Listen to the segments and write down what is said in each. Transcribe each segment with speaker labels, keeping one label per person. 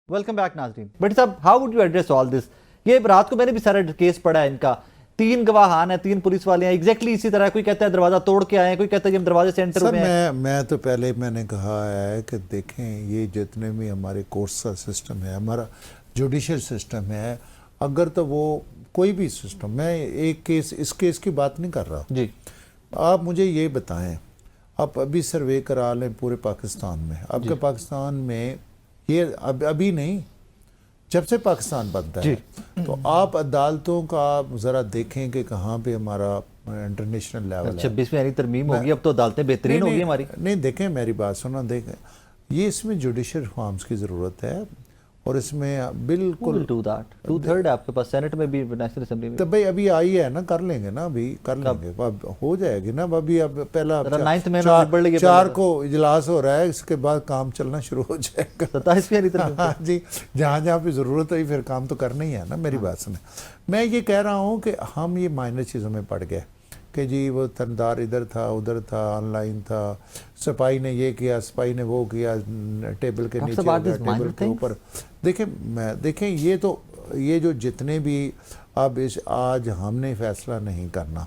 Speaker 1: Welcome back नाजरीन। But साहब, how would you address all this? ये रात को मैंने भी सारा केस पढ़ा है इनका। 3 गवाहान है, 3 पुलिस वाले हैं, एग्जैक्टली इसी तरह। कोई कहता है दरवाजा तोड़ के आए हैं, कोई कहता है कि हम दरवाजे से एंटर हुए हैं।
Speaker 2: मैं तो पहले मैंने कहा है कि देखें, ये जितने भी हमारे कोर्ट्स का सिस्टम है, हमारा जुडिशल सिस्टम है, अगर तो वो कोई भी सिस्टम, मैं एक केस, इस केस की बात नहीं कर रहा
Speaker 1: जी।
Speaker 2: आप मुझे ये बताएं, आप अभी सर्वे करा लें पूरे पाकिस्तान में, आपके पाकिस्तान में ये अभी नहीं, जब से पाकिस्तान बनता है, तो आप अदालतों का आप ज़रा देखें कि कहाँ पे हमारा इंटरनेशनल लेवल है।
Speaker 1: 26वीं यानी तरमीम होगी, अब तो अदालतें बेहतरीन होगी हमारी।
Speaker 2: नहीं, देखें मेरी बात सुना, देखें ये इसमें जुडिशल रिफॉर्म्स की ज़रूरत है, और इसमें बिल्कुल
Speaker 1: 2/3 है आपके पास, सेनेट में भी, नेशनल असेंबली में।
Speaker 2: तो भाई अभी आई है ना, कर लेंगे ना, अभी कर लेंगे, अब हो जाएगी ना। अभी अब पहला 4 को इजलास हो रहा है, इसके बाद काम चलना शुरू हो जाएगा।
Speaker 1: 27वीं
Speaker 2: हाँ जी, जहाँ जहाँ पे ज़रूरत है फिर काम तो करना ही है ना। मेरी बात सुने, मैं ये कह रहा हूँ कि हम ये माइनर चीज़ों में पड़ गए कि जी वो थानेदार इधर था, उधर था, ऑनलाइन था, सिपाही ने ये किया, सिपाही ने वो किया, टेबल के नीचे, टेबल के ऊपर। देखें ये जो जितने भी अब आज हमने फैसला नहीं करना,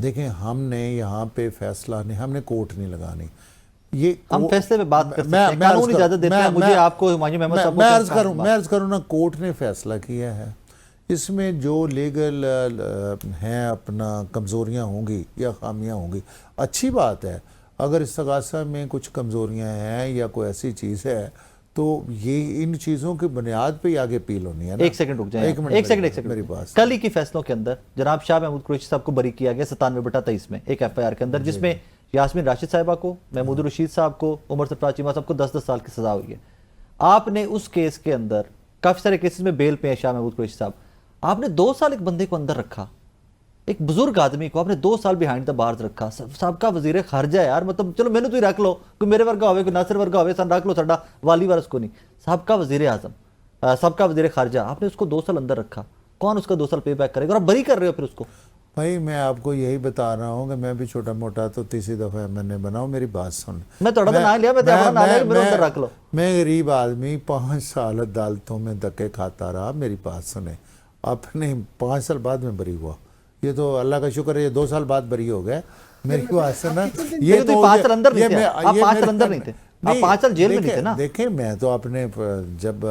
Speaker 2: देखें हमने यहाँ पे फैसला नहीं, हमने कोर्ट नहीं लगानी। ये
Speaker 1: हम फैसले पे बात कर सकते हैं, कानून इजाजत देता है मुझे, आपको, हुमायूं अहमद साहब को।
Speaker 2: मैं अर्ज करूँ ना, कोर्ट ने फैसला किया है, इसमें जो लीगल हैं अपना कमज़ोरियाँ होंगी या खामियाँ होंगी, अच्छी बात है। अगर इस्तगासा में कुछ कमज़ोरियाँ हैं या कोई ऐसी चीज़ है, तो ये इन चीज़ों की बुनियाद पे ही आगे अपील होनी है ना।
Speaker 1: एक सेकंड रुक जाए, एक सेकंड
Speaker 2: मेरी बात।
Speaker 1: कल ही की फैसलों के अंदर जनाब शाह महमूद कुरैशी साहब को बरी किया गया 97/23 में एक FIR के अंदर, जिसमें यास्मीन राशिद साहिबा को, महमूद रशीद साहब को, उमर सरफराज चीमा साहब को 10-10 साल की सज़ा हुई है। आपने उस केस के अंदर, काफ़ी सारे केसेस में बेल पे है शाह महमूद कुरैशी साहब, आपने 2 साल एक बंदे को अंदर रखा, एक बुजुर्ग आदमी को आपने 2 साल बिहाइंड द बार्स रखा। सबका वजीर खारजा है यार, मतलब चलो मैंने तो ही रख लो, कोई मेरे वर्गा होवे, कोई नासिर वर्गा होवे, सन रख लो, साडा वाली वारस को नहीं, सबका वजीर आजम, सबका वजीर खारजा, आपने उसको 2 साल अंदर रखा। कौन उसका 2 साल पे बैक करेगा? और आप बरी कर रहे हो फिर उसको।
Speaker 2: भाई मैं आपको यही बता रहा हूँ कि मैं भी छोटा मोटा तो तीसरी दफ़ा मैंने बनाऊँ, मेरी बात सुन।
Speaker 1: मैं थोड़ा तो ना लिया, मैं रख लो।
Speaker 2: मैं गरीब आदमी 5 साल अदालतों में धक्के खाता रहा, मेरी बात सुने, आपने 5 साल बाद में बरी हुआ, ये तो अल्लाह का शुक्र है, ये 2 साल बाद बरी हो गए। मेरी बात सुना, ये तो
Speaker 1: 5 साल अंदर नहीं थे आप, 5 साल अंदर नहीं थे आप, 5 साल जेल में नहीं थे ना।
Speaker 2: देखें मैं तो अपने जब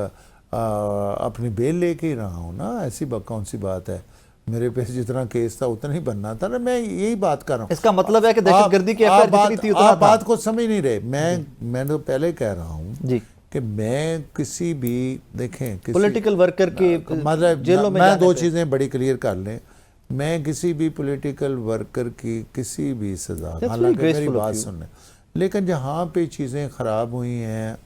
Speaker 2: अपनी बेल लेके ही रहा हूँ ना, ऐसी कौन सी बात है, मेरे पे जितना केस था उतना ही बनना था ना, मैं यही बात कर रहा हूँ।
Speaker 1: इसका मतलब है कि दहशतगर्दी की FIR जितनी थी उतना था।
Speaker 2: बात को समझ नहीं रहे। मैं तो पहले कह रहा हूँ
Speaker 1: जी
Speaker 2: कि मैं किसी भी, देखें
Speaker 1: पॉलिटिकल वर्कर की
Speaker 2: मतलब
Speaker 1: जेलों में,
Speaker 2: मैं 2 चीज़ें बड़ी क्लियर कर लें, मैं किसी भी पॉलिटिकल वर्कर की किसी भी सज़ा, हालांकि मेरी बात सुनने, लेकिन जहाँ पे चीज़ें ख़राब हुई हैं,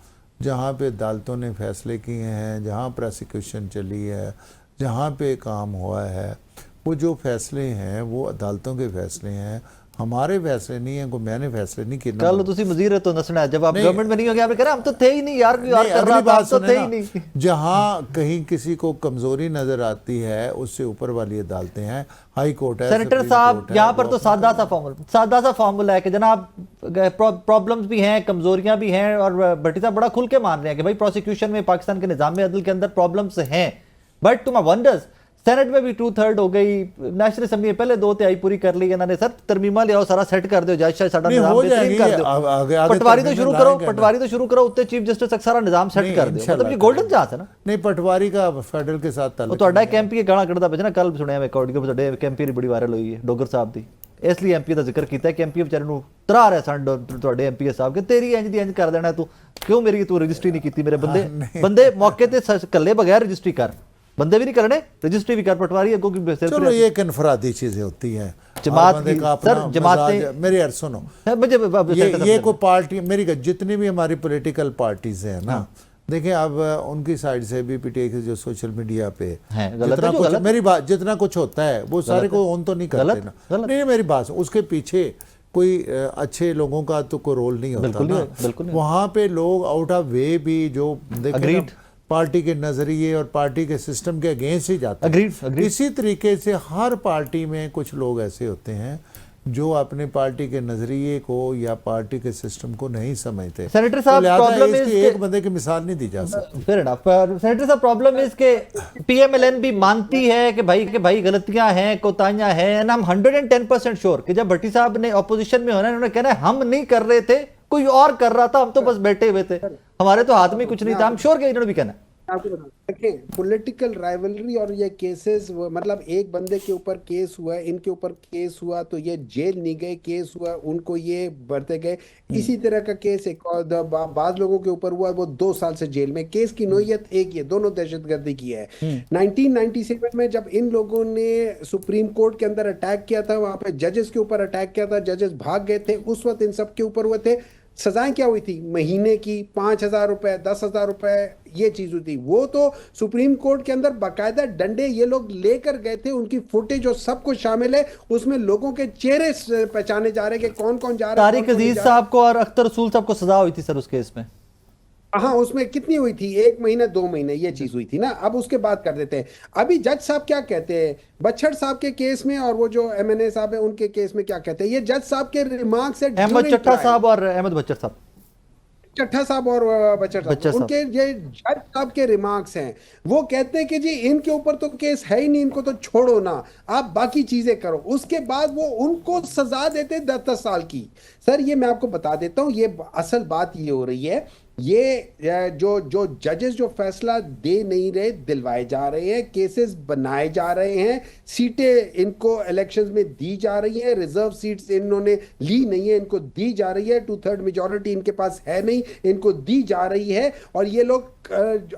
Speaker 2: जहाँ पे अदालतों ने फैसले किए हैं, जहाँ प्रोसिक्यूशन चली है, जहाँ पे काम हुआ है, वो जो फैसले हैं वो अदालतों के फैसले हैं, हमारे फैसले नहीं हैं। को मैंने फैसले नहीं किए।
Speaker 1: कल तुसी मजीर तो नसना है, जब आप गवर्नमेंट में नहीं होगे, आपने कहा हम तो थे ही नहीं यार, कर रहा था, तो थे ही नहीं।
Speaker 2: जहाँ कहीं किसी को कमजोरी नजर आती है, उससे ऊपर वाली अदालतें हैं, हाई कोर्ट है।
Speaker 1: सेनेटर साहब, यहाँ पर तो सादा सा फॉर्मूला है कि जनाब प्रॉब्लम्स भी हैं, कमजोरियां भी हैं, और भट्टी साहब बड़ा खुल के मान रहे हैं कि भाई प्रोसिक्यूशन में, पाकिस्तान के निजाम अदल के अंदर प्रॉब्लम्स हैं, but to my wonders senate में भी 2/3 हो गई, नेशनल असेंबली में पहले 2 तिहाई पूरी कर ली इन्होंने। सर तरमीमा ले आओ, सारा सेट कर दो, जज साडा निजाम बेहतरीन कर दो, पटवारी तो शुरू करो, उत्ते चीफ जस्टिस तक सारा निजाम सेट कर दो। मतलब ये गोल्डन चांस है ना।
Speaker 2: नहीं, पटवारी का फेडरल के साथ ताल्लुक,
Speaker 1: ਤੁਹਾਡਾ ਇੱਕ MP ਗਾਣਾ ਕੱਢਦਾ ਪਿਆ ਨਾ, ਕੱਲ ਸੁਣਿਆ ਮੈਂ ਕੋਡ ਕੇ ਤੁਹਾਡੇ ਇੱਕ MP ਬੜੀ ਵਾਇਰਲ ਹੋਈ ਹੈ ਡੋਗਰ ਸਾਹਿਬ ਦੀ, ਇਸ ਲਈ MP ਦਾ ਜ਼ਿਕਰ ਕੀਤਾ ਕਿ MP ਵਿਚਾਰੇ ਨੂੰ ਤਰਾ ਰਿਹਾ ਸਨ ਤੁਹਾਡੇ MP ਸਾਹਿਬ ਕਿ ਤੇਰੀ ਇੰਜ ਦੀ ਇੰਜ ਕਰ ਦੇਣਾ ਤੂੰ, ਕਿਉਂ ਮੇਰੀ ਤੂੰ ਰਜਿਸਟਰੀ ਨਹੀਂ ਕੀਤੀ, ਮੇਰੇ ਬੰਦੇ ਮੌਕੇ ਤੇ ਕੱਲੇ ਬਗੈਰ रजिस्ट्री कर, बंदे भी नहीं करने, रजिस्ट्री भी कर, पटवारी है क्योंकि
Speaker 2: चलो ये एक इनफरादी चीजें होती हैं,
Speaker 1: जमात की, सर जमातें,
Speaker 2: मेरी यार सुनो, ये कोई पार्टी, मेरी जितनी भी हमारी पॉलिटिकल पार्टीज हैं ना, देखिए अब उनकी साइड से भी PTI के जो सोशल मीडिया पे जितना कुछ, मेरी बात, जितना कुछ होता है वो सारे को ऑन तो नहीं करते ना। नहीं, मेरी बात, उसके पीछे कोई अच्छे लोगों का तो कोई रोल नहीं होता ना। वहाँ पे लोग आउट ऑफ वे भी जो देखिए पार्टी के नज़रिए और पार्टी के सिस्टम के अगेंस्ट ही जाते हैं। इसी तरीके से हर पार्टी में कुछ लोग ऐसे होते हैं جو اپنے پارٹی کے نظریے کو یا پارٹی کے سسٹم کو نہیں سمجھتے.
Speaker 1: سینیٹر صاحب
Speaker 2: پرابلم اس کی ایک بندے کی مثال نہیں دی جا سکتی.
Speaker 1: فیر انف. سینیٹر صاحب پرابلم اس کے پی ایم ایل این بھی مانتی ہے کہ بھائی غلطیاں ہیں, کوتاہیاں ہیں, and I'm 110% شور کہ جب بھٹی صاحب نے اپوزیشن میں ہونا, انہوں نے کہنا ہے ہم نہیں کر رہے تھے, کوئی اور کر رہا تھا, ہم تو بس بیٹھے ہوئے تھے, ہمارے تو ہاتھ میں کچھ نہیں تھا. ہم شور کہ انہوں نے بھی کہنا ہے.
Speaker 3: آپ کو دیکھیں پولیٹیکل رائیولری اور یہ کیسز, مطلب ایک بندے کے اوپر کیس ہوا ہے, ان کے اوپر کیس ہوا تو یہ جیل نہیں گئے, کیس ہوا ان کو یہ بڑھتے گئے. اسی طرح کا کیس ایک بعض لوگوں کے اوپر ہوا, وہ 2 سال سے جیل میں. کیس کی نوعیت ایک ہی ہے, دونوں دہشت گردی کی ہے. 1997 میں جب ان لوگوں نے سپریم کورٹ کے اندر اٹیک کیا تھا, وہاں پہ ججز کے اوپر اٹیک کیا تھا, ججز بھاگ گئے تھے, اس وقت ان سب کے اوپر ہوئے تھے. سزائیں کیا ہوئی تھی؟ مہینے کی 5,000 روپے, 10,000 روپے, یہ چیز ہوئی تھی. وہ تو سپریم کورٹ کے اندر باقاعدہ ڈنڈے یہ لوگ لے کر گئے تھے, ان کی فوٹیج اور سب کچھ شامل ہے, اس میں لوگوں کے چہرے پہچانے جا رہے کہ کون کون جا رہا ہے.
Speaker 1: طارق عزیز صاحب کو اور اختر رسول صاحب کو سزا ہوئی تھی سر اس کیس میں.
Speaker 3: ہاں اس میں کتنی ہوئی تھی؟ 1 مہینہ 2 مہینے یہ چیز ہوئی تھی نا. اب اس کے بعد کر دیتے ہیں. ابھی جج صاحب کیا کہتے ہیں بچھڑ صاحب کے کیس میں, اور وہ جو ایم این اے صاحب ہیں ان کے کیس میں کیا کہتے ہیں؟ یہ جج صاحب کے ریمارکس ہے.
Speaker 1: احمد چٹھا صاحب اور احمد بچر صاحب,
Speaker 3: چٹھا صاحب اور بچر صاحب, ان کے یہ جج صاحب کے ریمارکس ہیں. وہ کہتے ہیں کہ جی ان کے اوپر تو کیس ہے ہی نہیں, ان کو تو چھوڑو نا, آپ باقی چیزیں کرو. اس کے بعد وہ ان کو سزا دیتے 10 سال کی. سر یہ میں آپ کو بتا دیتا ہوں, یہ اصل بات یہ ہو رہی ہے, یہ جو ججز جو فیصلہ دے نہیں رہے دلوائے جا رہے ہیں, کیسز بنائے جا رہے ہیں, سیٹیں ان کو الیکشنز میں دی جا رہی ہیں, ریزرو سیٹس انہوں نے لی نہیں ہے, ان کو دی جا رہی ہے, 2/3 میجورٹی ان کے پاس ہے نہیں, ان کو دی جا رہی ہے. اور یہ لوگ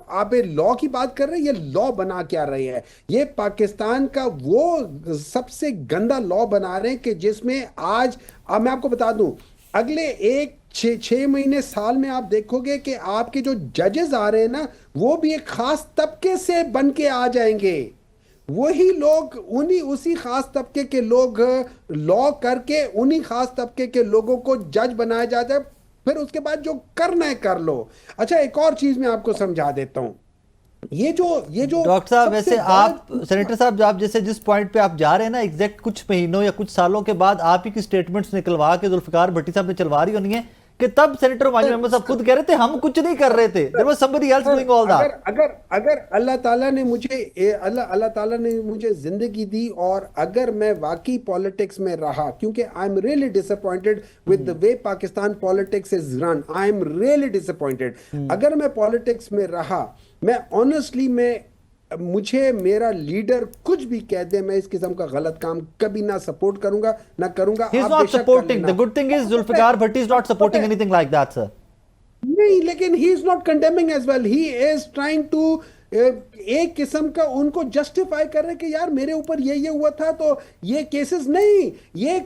Speaker 3: آپ لا کی بات کر رہے ہیں, یہ لا بنا کیا رہے ہیں؟ یہ پاکستان کا وہ سب سے گندا لا بنا رہے ہیں کہ جس میں آج میں آپ کو بتا دوں اگلے 6 مہینے سال میں آپ دیکھو گے کہ آپ کے جو ججز آ رہے ہیں نا, وہ بھی ایک خاص طبقے سے بن کے آ جائیں گے. وہی لوگ اسی خاص طبقے کے لوگ لا کر کے انہی خاص طبقے کے لوگوں کو جج بنایا جاتا ہے. پھر اس کے بعد جو کرنا ہے کر لو. اچھا ایک اور چیز میں آپ کو سمجھا دیتا ہوں, یہ جو
Speaker 1: ڈاکٹر صاحب ویسے آپ سینیٹر صاحب آپ جیسے جس پوائنٹ پہ آپ جا رہے ہیں نا, ایگزیکٹ کچھ مہینوں یا کچھ سالوں کے بعد آپ ہی کی سٹیٹمنٹس نکلوا کے ذوالفقار بھٹی صاحب نے چلوا رہی ہونی ہے کہ تب سینیٹر ہمایوں احمد صاحب خود کہہ رہے تھے ہم کچھ نہیں کر رہے تھے, there was somebody else doing all that.
Speaker 3: اگر اللہ تعالیٰ نے مجھے زندگی دی اور اگر میں واقعی پالیٹکس میں رہا, کیونکہ I am really disappointed with the way Pakistan politics is run. I am really disappointed. اگر میں پالیٹکس میں رہا, میں honestly مجھے میرا لیڈر کچھ بھی کہہ دے, میں اس قسم کا غلط کام کبھی نہ سپورٹ کروں گا, نہ کروں گا.
Speaker 1: He is not supporting. The good thing is Zulfiqar Bhatti is not supporting anything like that, sir.
Speaker 3: نہیں, لیکن he is not condemning as well. He is trying to ایک قسم کا ان کو جسٹیفائی کر رہے کہ یار میرے اوپر یہ ہوا تھا, تو یہ کیسز نہیں, یہ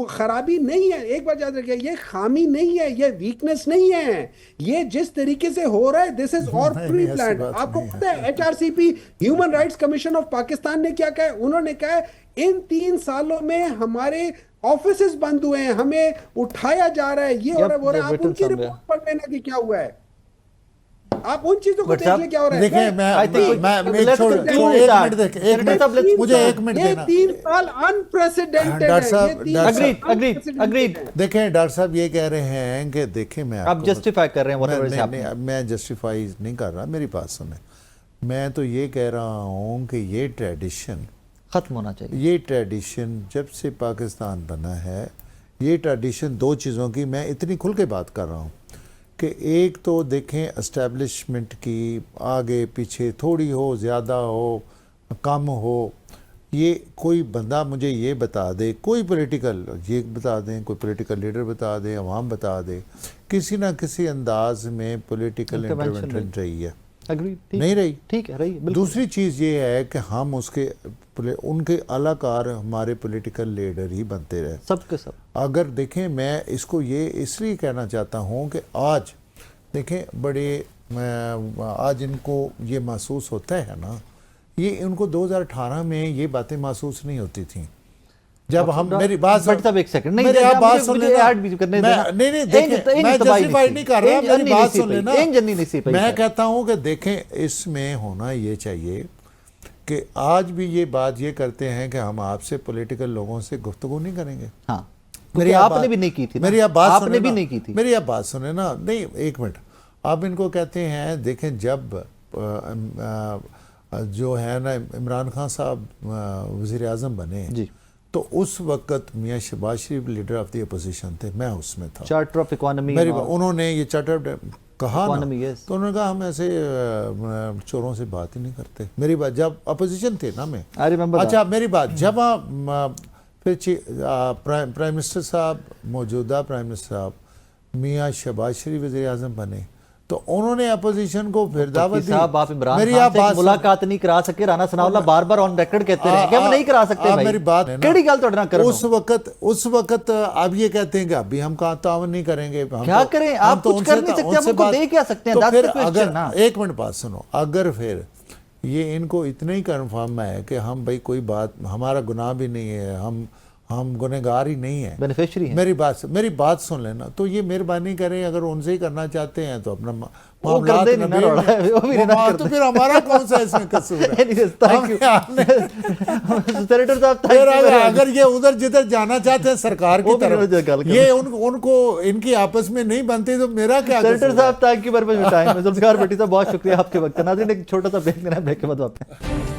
Speaker 3: خرابی نہیں ہے. ایک بات یاد رکھیے, یہ خامی نہیں ہے, یہ ویکنس نہیں ہے, یہ جس طریقے سے ہو رہا ہے دس از اور پری پلانڈ. آپ کو پتہ ہے HRCP human rights commission of Pakistan نے کیا کہا؟ انہوں نے کہا ان 3 سالوں میں ہمارے آفیسز بند ہوئے ہیں, ہمیں اٹھایا جا رہا ہے, یہ ہو رہا ہے. آپ ان کی رپورٹ پڑھ لینا کہ کیا ہوا ہے, آپ ان چیزوں کو دیکھ لیں کیا ہو رہا ہے.
Speaker 2: دیکھیں مجھے 1 منٹ دینا.
Speaker 3: 3 سال unprecedented ہے.
Speaker 2: دیکھیں ڈاکٹر صاحب یہ کہہ رہے ہیں کہ دیکھیں
Speaker 1: آپ جسٹیفائی کر رہے ہیں,
Speaker 2: میں جسٹیفائی نہیں کر رہا, میری بات سنیں. میں تو یہ کہہ رہا ہوں کہ یہ ٹریڈیشن
Speaker 1: ختم ہونا چاہیے.
Speaker 2: یہ ٹریڈیشن جب سے پاکستان بنا ہے, یہ ٹریڈیشن 2 چیزوں کی میں اتنی کھل کے بات کر رہا ہوں کہ ایک تو دیکھیں اسٹیبلشمنٹ کی آگے پیچھے تھوڑی ہو, زیادہ ہو, کم ہو, یہ کوئی بندہ مجھے یہ بتا دے, کوئی پولیٹیکل یہ بتا دیں, کوئی پولیٹیکل لیڈر بتا دے, عوام بتا دے, کسی نہ کسی انداز میں پولیٹیکل انٹرونشن رہی ہے, نہیں رہی.
Speaker 1: ٹھیک ہے رہی.
Speaker 2: دوسری چیز یہ ہے کہ ہم ان کے اعلیٰ کار ہمارے پولیٹیکل لیڈر ہی بنتے رہے,
Speaker 1: سب کے سب.
Speaker 2: اگر دیکھیں میں اس کو یہ اس لیے کہنا چاہتا ہوں کہ آج دیکھیں آج ان کو یہ محسوس ہوتا ہے نا, یہ ان کو 2018 میں یہ باتیں محسوس نہیں ہوتی تھیں. جب ہم میری بات
Speaker 1: ایک سیکنڈ
Speaker 2: میری آپ بات سن لینا, نہیں دیکھیں میں جسٹیفائی نہیں کر رہا, میری بات سن لینا. میں کہتا ہوں کہ دیکھیں اس میں ہونا یہ چاہیے کہ آج بھی یہ بات یہ کرتے ہیں کہ ہم آپ سے پولیٹیکل لوگوں سے گفتگو نہیں کریں گے.
Speaker 1: ہاں क्योंकि आपने भी नहीं की थी,
Speaker 2: मेरी आप बात
Speaker 1: आपने भी नहीं की थी।
Speaker 2: मेरी आप बात सुने ना, नहीं एक मिनट, आप इनको कहते हैं, देखें जब जो है ना इमरान खान साहब वज़ीर आज़म बने
Speaker 1: जी,
Speaker 2: तो उस वक्त मियाँ शहबाज शरीफ लीडर ऑफ दी अपोजिशन थे, मैं उसमें था।
Speaker 1: चार्टर ऑफ इकोनॉमी,
Speaker 2: मेरी उन्होंने ये चार्टर कहा ना,
Speaker 1: yes.
Speaker 2: तो उन्होंने कहा हम ऐसे चोरों से बात ही नहीं करते। मेरी बात, जब अपोजिशन थे ना मैं,
Speaker 1: I remember
Speaker 2: अच्छा मेरी बात, जब फिर प्राइम मिनिस्टर साहब, मौजूदा प्राइम मिनिस्टर साहब मियाँ शहबाज शरीफ वज़ीर आज़म बने, तो उन्होंने अपोजिशन को फिर दावत दी।
Speaker 1: साहब आप इमरान
Speaker 2: मेरी
Speaker 1: खान
Speaker 2: आप
Speaker 1: से एक
Speaker 2: बात
Speaker 1: मुलाकात नहीं करा सके, राणा सनाउल्लाह बार बार ऑन रिकॉर्ड कहते रहे कि हम नहीं करा सकते भाई।
Speaker 2: मेरी बात है ना,
Speaker 1: केड़ी गल तोड़ना करो
Speaker 2: उस वक्त आप ये कहते हैं कि अभी हम कहाँ तावन नहीं करेंगे, हम
Speaker 1: क्या
Speaker 2: तो,
Speaker 1: करें,
Speaker 2: हम
Speaker 1: आप
Speaker 2: तो
Speaker 1: कुछ कर नहीं सकते, आप उनको दे क्या सकते हैं?
Speaker 2: तो फिर
Speaker 1: question
Speaker 2: अगर
Speaker 1: ना।
Speaker 2: एक मिनट बात सुनो, अगर फिर ये इनको इतना ही कन्फर्म है कि हम भाई कोई बात, हमारा गुनाह भी नहीं है, हम गुनहगार ही नहीं है,
Speaker 1: बेनिफिशियरी है,
Speaker 2: मेरी बात सुन लेना, तो ये मेहरबानी करें, अगर उनसे ही करना चाहते हैं तो अपना
Speaker 1: वो कर दे नहीं ना रोड़ा है, वो भी नहीं ना
Speaker 2: तो फिर हमारा कौन सा इसमें कसूर है?
Speaker 1: Anyways, thank you. सेनेटर साहब, thank
Speaker 2: फिर
Speaker 1: you very much.
Speaker 2: अगर ये उधर जिधर जाना चाहते हैं सरकार की
Speaker 1: वो भी मुझे गल
Speaker 2: तरफ,
Speaker 1: करना।
Speaker 2: ये उनको इनकी आपस में नहीं बनती, तो मेरा क्या
Speaker 1: सेनेटर
Speaker 2: कसूर है?
Speaker 1: साहब, thank you very much for time. Zulfiqar Bhatti साहब, बहुत शुक्रिया आपके वक्त का। नाज़रीन, एक छोटा सा ब्रेक लेना है, ब्रेक के बाद वापस।